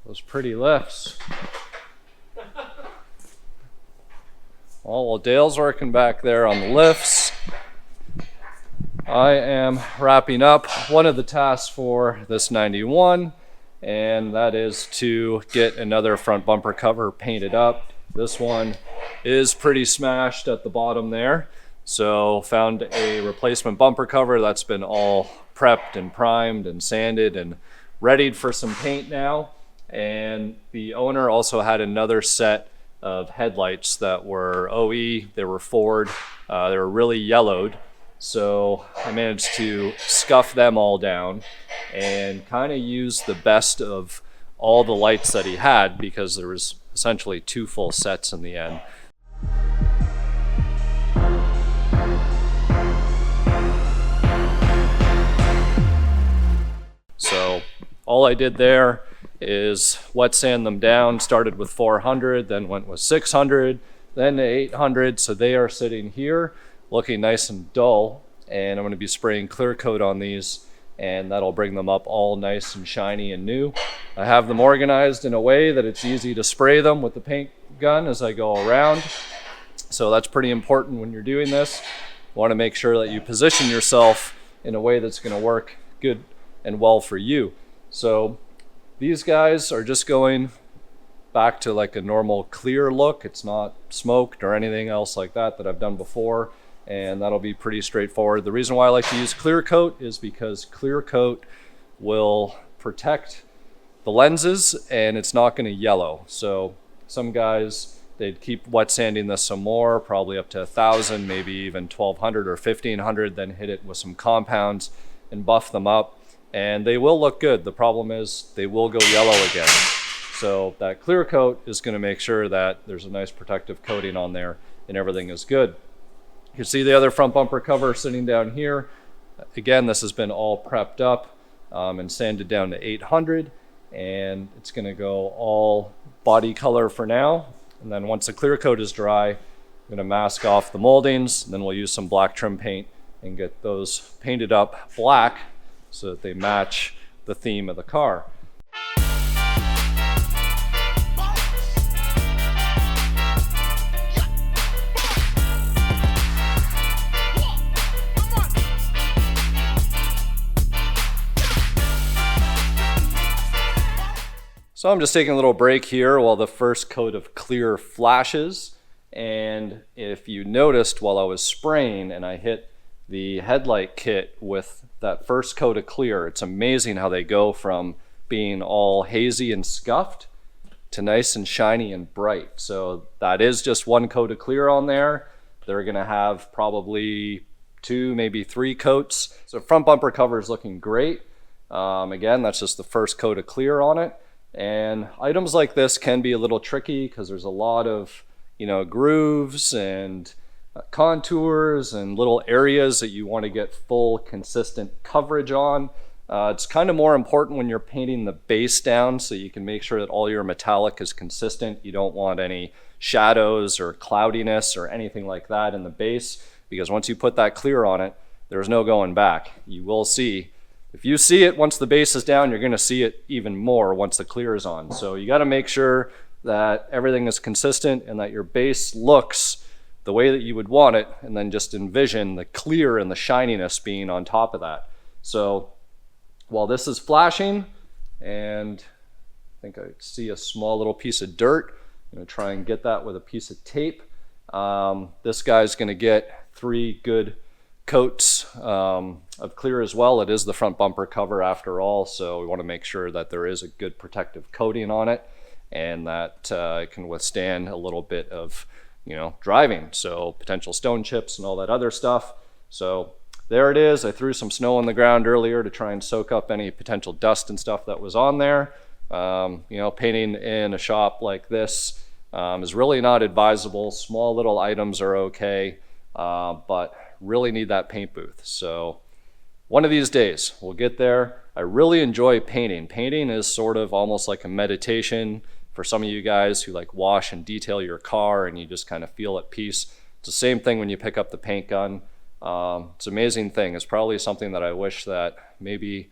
Those pretty lifts. Oh, well, Dale's working back there on the lifts. I am wrapping up one of the tasks for this 91, and that is to get another front bumper cover painted up. This one is pretty smashed at the bottom there, so found a replacement bumper cover that's been all prepped and primed and sanded and readied for some paint now. And the owner also had another set of headlights that were OE, they were Ford, they were really yellowed. So I managed to scuff them all down and kind of use the best of all the lights that he had, because there was essentially 2 full sets in the end. So all I did there is wet sand them down. Started with 400, then went with 600, then to 800. So they are sitting here looking nice and dull, and I'm going to be spraying clear coat on these, and that'll bring them up all nice and shiny and new. I have them organized in a way that it's easy to spray them with the paint gun as I go around. So that's pretty important when you're doing this. You want to make sure that you position yourself in a way that's going to work good and well for you. So these guys are just going back to like a normal clear look. It's not smoked or anything else like that I've done before, and that'll be pretty straightforward. The reason why I like to use clear coat is because clear coat will protect the lenses and it's not going to yellow. So some guys, they'd keep wet sanding this some more, probably up to 1,000, maybe even 1,200 or 1,500, then hit it with some compounds and buff them up, and they will look good. The problem is they will go yellow again. So that clear coat is going to make sure that there's a nice protective coating on there and everything is good. You can see the other front bumper cover sitting down here. Again, this has been all prepped up and sanded down to 800, and it's going to go all body color for now. And then once the clear coat is dry, I'm going to mask off the moldings, and then we'll use some black trim paint and get those painted up black so that they match the theme of the car. So I'm just taking a little break here while the first coat of clear flashes. And if you noticed while I was spraying and I hit the headlight kit with that first coat of clear, it's amazing how they go from being all hazy and scuffed to nice and shiny and bright. So that is just 1 coat of clear on there. They're gonna have probably 2, maybe 3 coats. So front bumper cover is looking great. Again, that's just the first coat of clear on it. And items like this can be a little tricky because there's a lot of, grooves and contours and little areas that you want to get full consistent coverage on. It's kind of more important when you're painting the base down, so you can make sure that all your metallic is consistent. You don't want any shadows or cloudiness or anything like that in the base, because once you put that clear on it, there's no going back. You will see, if you see it once the base is down, you're going to see it even more once the clear is on. So you got to make sure that everything is consistent and that your base looks the way that you would want it, and then just envision the clear and the shininess being on top of that. So while this is flashing, and I think I see a small little piece of dirt, I'm going to try and get that with a piece of tape. This guy's going to get 3 good coats of clear as well. It is the front bumper cover after all, so we want to make sure that there is a good protective coating on it and that it can withstand a little bit of driving, so potential stone chips and all that other stuff. So there it is. I threw some snow on the ground earlier to try and soak up any potential dust and stuff that was on there. Painting in a shop like this is really not advisable. Small little items are okay, but really need that paint booth. So one of these days we'll get there. I really enjoy painting. Painting is sort of almost like a meditation for some of you guys who like wash and detail your car and you just kind of feel at peace. It's the same thing when you pick up the paint gun. It's an amazing thing. It's probably something that I wish that maybe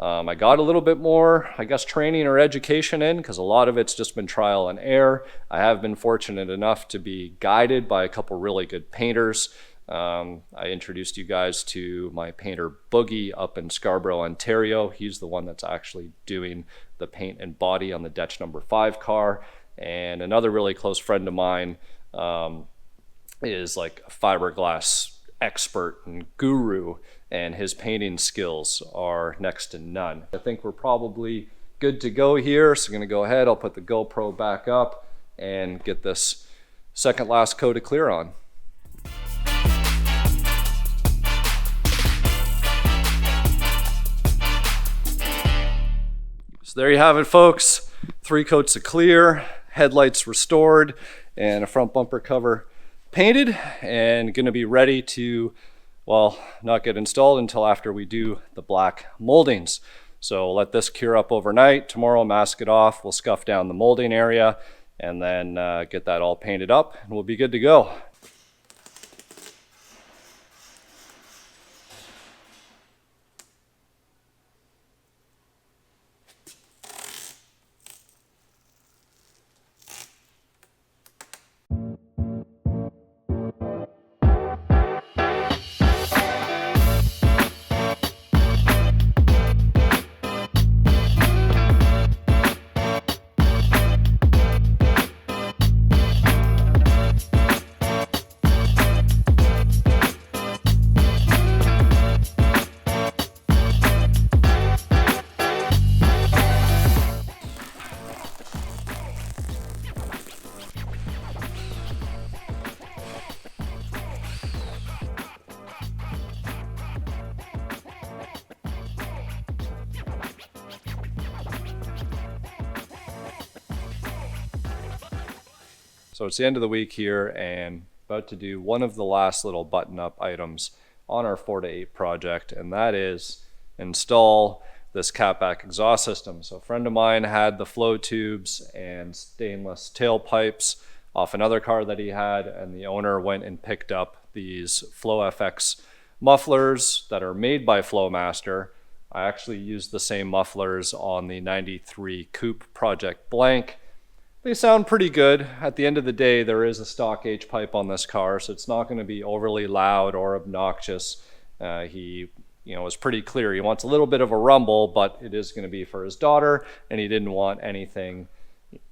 I got a little bit more, I guess, training or education in, because a lot of it's just been trial and error. I have been fortunate enough to be guided by a couple really good painters. I introduced you guys to my painter Boogie up in Scarborough, Ontario. He's the one that's actually doing the paint and body on the Dutch number 5 car. And another really close friend of mine is like a fiberglass expert and guru, and his painting skills are next to none. I think we're probably good to go here, so I'm going to go ahead, I'll put the GoPro back up and get this second last coat of clear on. So there you have it, folks. 3 coats of clear, headlights restored, and a front bumper cover painted, and going to be ready to, well, not get installed until after we do the black moldings. So let this cure up overnight. Tomorrow, mask it off. We'll scuff down the molding area and then get that all painted up, and we'll be good to go. So it's the end of the week here, and about to do one of the last little button-up items on our 4 to 8 project, and that is install this Catback exhaust system. So a friend of mine had the flow tubes and stainless tailpipes off another car that he had, and the owner went and picked up these flowfx mufflers that are made by Flowmaster. I actually used the same mufflers on the 93 Coupe Project Blank. They sound pretty good. At the end of the day, there is a stock H pipe on this car, so it's not going to be overly loud or obnoxious. He was pretty clear. He wants a little bit of a rumble, but it is going to be for his daughter, and he didn't want anything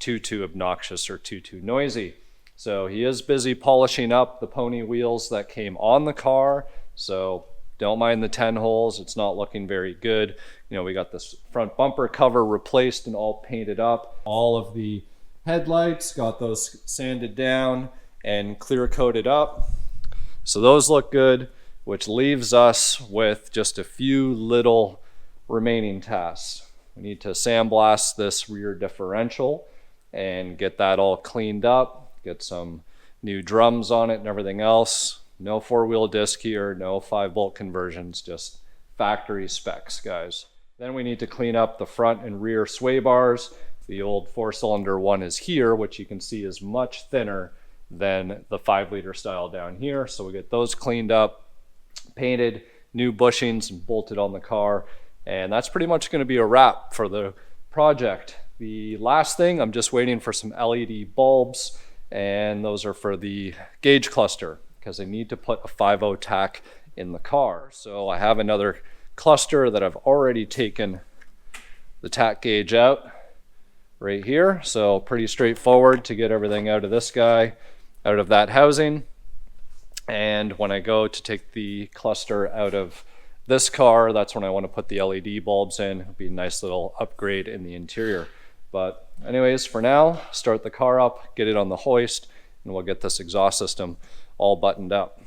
too obnoxious or too noisy. So he is busy polishing up the pony wheels that came on the car, so don't mind the 10 holes. It's not looking very good. We got this front bumper cover replaced and all painted up. All of the headlights, got those sanded down and clear coated up. So those look good, which leaves us with just a few little remaining tasks. We need to sandblast this rear differential and get that all cleaned up, get some new drums on it and everything else. No 4-wheel disc here, no 5-bolt conversions, just factory specs, guys. Then we need to clean up the front and rear sway bars. The old 4-cylinder one is here, which you can see is much thinner than the 5-liter style down here. So we get those cleaned up, painted, new bushings and bolted on the car. And that's pretty much going to be a wrap for the project. The last thing, I'm just waiting for some LED bulbs, and those are for the gauge cluster, because I need to put a 5.0 tach in the car. So I have another cluster that I've already taken the tach gauge out right here. So pretty straightforward to get everything out of this guy, out of that housing. And when I go to take the cluster out of this car, that's when I want to put the LED bulbs in. It'll be a nice little upgrade in the interior. But anyways, for now, start the car up, get it on the hoist, and we'll get this exhaust system all buttoned up.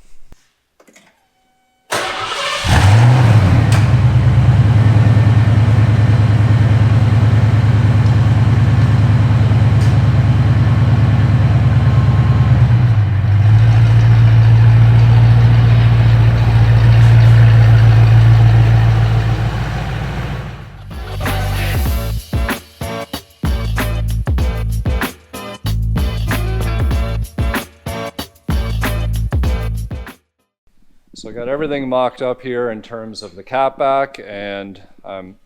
So I got everything mocked up here in terms of the catback, and I'm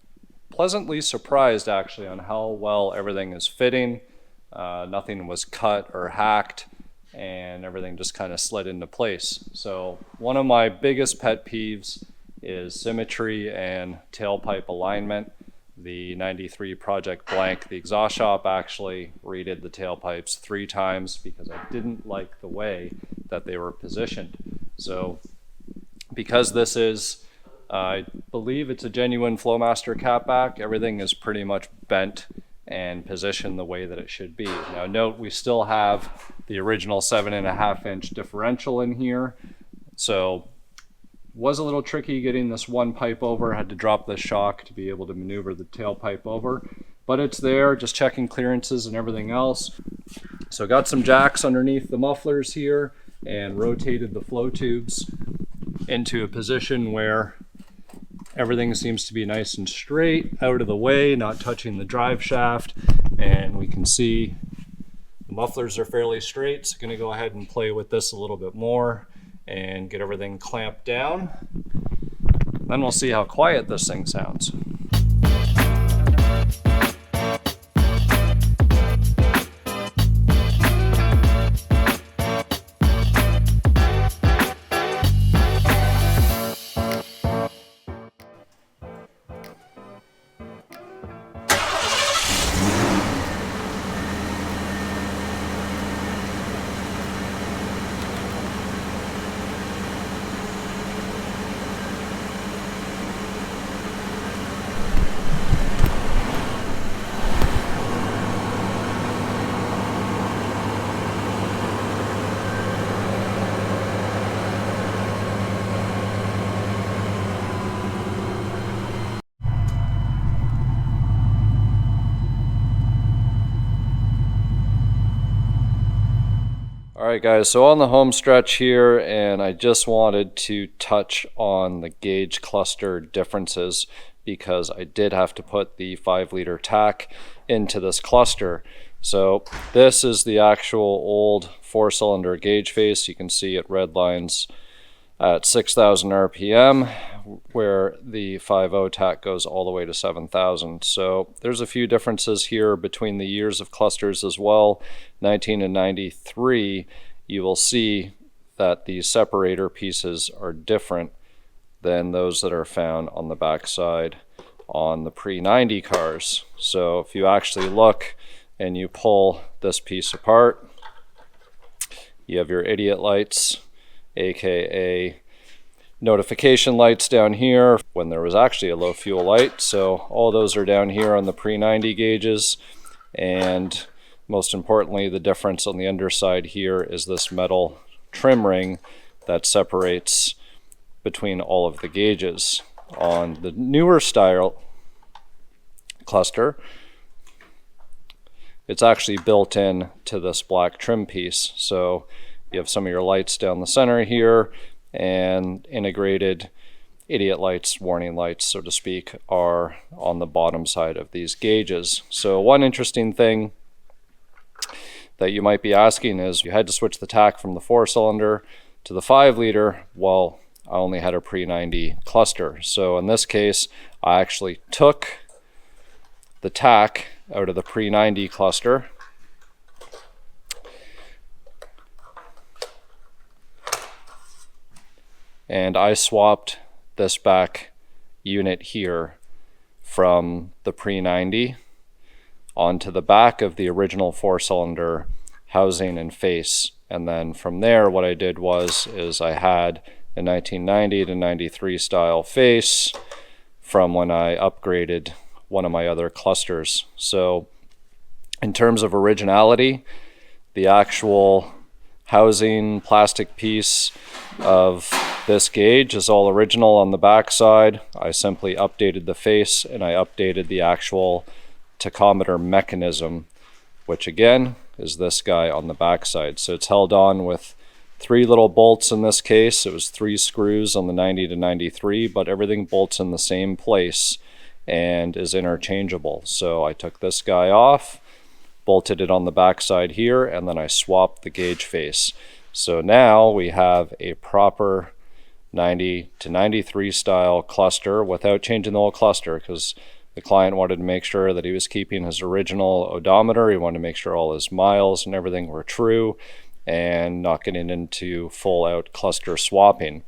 pleasantly surprised actually on how well everything is fitting. Nothing was cut or hacked, and everything just kind of slid into place. So one of my biggest pet peeves is symmetry and tailpipe alignment. The 93 Project Blank, the exhaust shop, actually redid the tailpipes 3 times because I didn't like the way that they were positioned. So because this is, I believe it's a genuine Flowmaster catback, everything is pretty much bent and positioned the way that it should be. Now note, we still have the original 7.5-inch differential in here, so was a little tricky getting this one pipe over. Had to drop the shock to be able to maneuver the tailpipe over, but it's there, just checking clearances and everything else. So got some jacks underneath the mufflers here and rotated the flow tubes into a position where everything seems to be nice and straight, out of the way, not touching the drive shaft, and we can see the mufflers are fairly straight. So I'm going to go ahead and play with this a little bit more and get everything clamped down. Then we'll see how quiet this thing sounds. Alright guys, so on the home stretch here, and I just wanted to touch on the gauge cluster differences because I did have to put the 5-liter tach into this cluster. So this is the actual old 4-cylinder gauge face. You can see it red lines at 6,000 RPM, where the 5.0 tach goes all the way to 7,000. So there's a few differences here between the years of clusters as well. 19 and 93, you will see that the separator pieces are different than those that are found on the backside on the pre-90 cars. So if you actually look and you pull this piece apart, you have your idiot lights, aka notification lights down here when there was actually a low fuel light. So all those are down here on the pre-90 gauges, and most importantly, the difference on the underside here is this metal trim ring that separates between all of the gauges. On the newer style cluster, it's actually built in to this black trim piece. So you have some of your lights down the center here, and integrated idiot lights, warning lights, so to speak, are on the bottom side of these gauges. So one interesting thing that you might be asking is, you had to switch the tach from the 4-cylinder to the 5-liter. Well, I only had a pre-90 cluster. So in this case, I actually took the tach out of the pre-90 cluster and I swapped this back unit here from the pre-90 onto the back of the original 4-cylinder housing and face. And then from there, what I did is I had a 1990 to 93 style face from when I upgraded one of my other clusters. So in terms of originality, the actual housing plastic piece of this gauge is all original on the back side. I simply updated the face and I updated the actual tachometer mechanism, which again is this guy on the back side. So it's held on with 3 little bolts in this case. It was 3 screws on the 90 to 93, but everything bolts in the same place and is interchangeable. So I took this guy off, bolted it on the back side here, and then I swapped the gauge face. So now we have a proper 90 to 93 style cluster without changing the whole cluster, because The client wanted to make sure that he was keeping his original odometer. He wanted to make sure all his miles and everything were true and not getting into full out cluster swapping.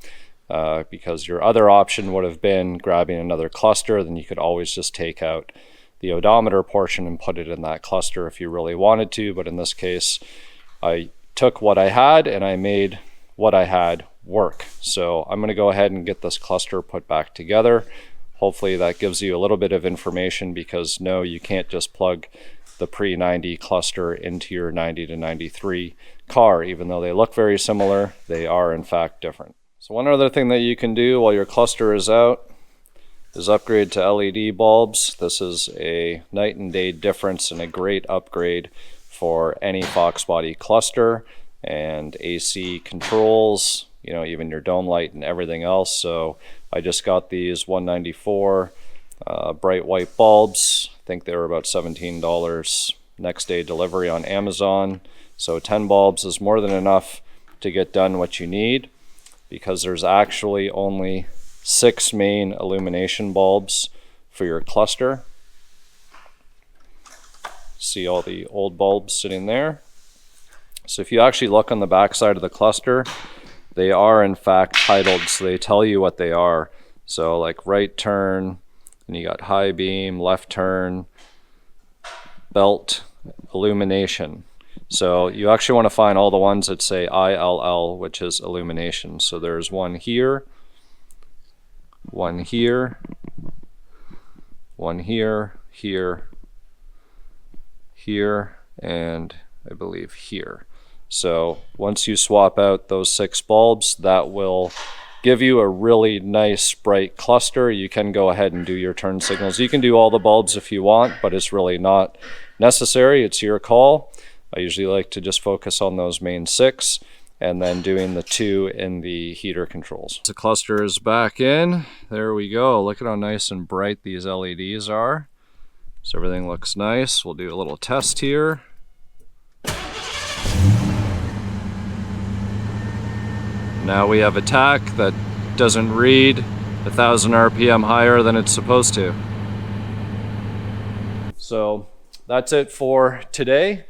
Because your other option would have been grabbing another cluster, then you could always just take out the odometer portion and put it in that cluster if you really wanted to. But in this case, I took what I had and I made what I had work. So I'm going to go ahead and get this cluster put back together. Hopefully that gives you a little bit of information, because no, you can't just plug the pre-90 cluster into your 90 to 93 car. Even though they look very similar, they are in fact different. So one other thing that you can do while your cluster is out is upgrade to LED bulbs. This is a night and day difference and a great upgrade for any Foxbody cluster and AC controls, you know, even your dome light and everything else. So I just got these 194 bright white bulbs. I think they were about $17 next day delivery on Amazon. So 10 bulbs is more than enough to get done what you need, because there's actually only 6 main illumination bulbs for your cluster. See all the old bulbs sitting there. So if you actually look on the back side of the cluster, they are in fact titled, so they tell you what they are. So like right turn, and you got high beam, left turn, belt, illumination. So you actually want to find all the ones that say ILL, which is illumination. So there's one here, one here, one here, here, here, and I believe here. So once you swap out those 6 bulbs, that will give you a really nice bright cluster. You can go ahead and do your turn signals. You can do all the bulbs if you want, but it's really not necessary. It's your call. I usually like to just focus on those main 6 and then doing the 2 in the heater controls. The cluster is back in. There we go. Look at how nice and bright these LEDs are. So everything looks nice. We'll do a little test here. Now we have a tach that doesn't read 1,000 RPM higher than it's supposed to. So that's it for today.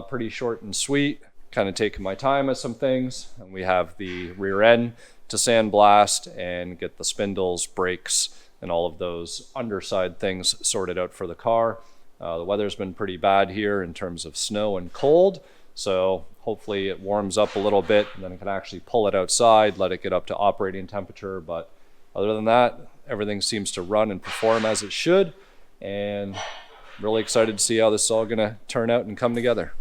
Pretty short and sweet, kind of taking my time with some things. And we have the rear end to sandblast and get the spindles, brakes, and all of those underside things sorted out for the car. The weather's been pretty bad here in terms of snow and cold. So hopefully it warms up a little bit and then I can actually pull it outside, let it get up to operating temperature. But other than that, everything seems to run and perform as it should. And really excited to see how this is all gonna turn out and come together.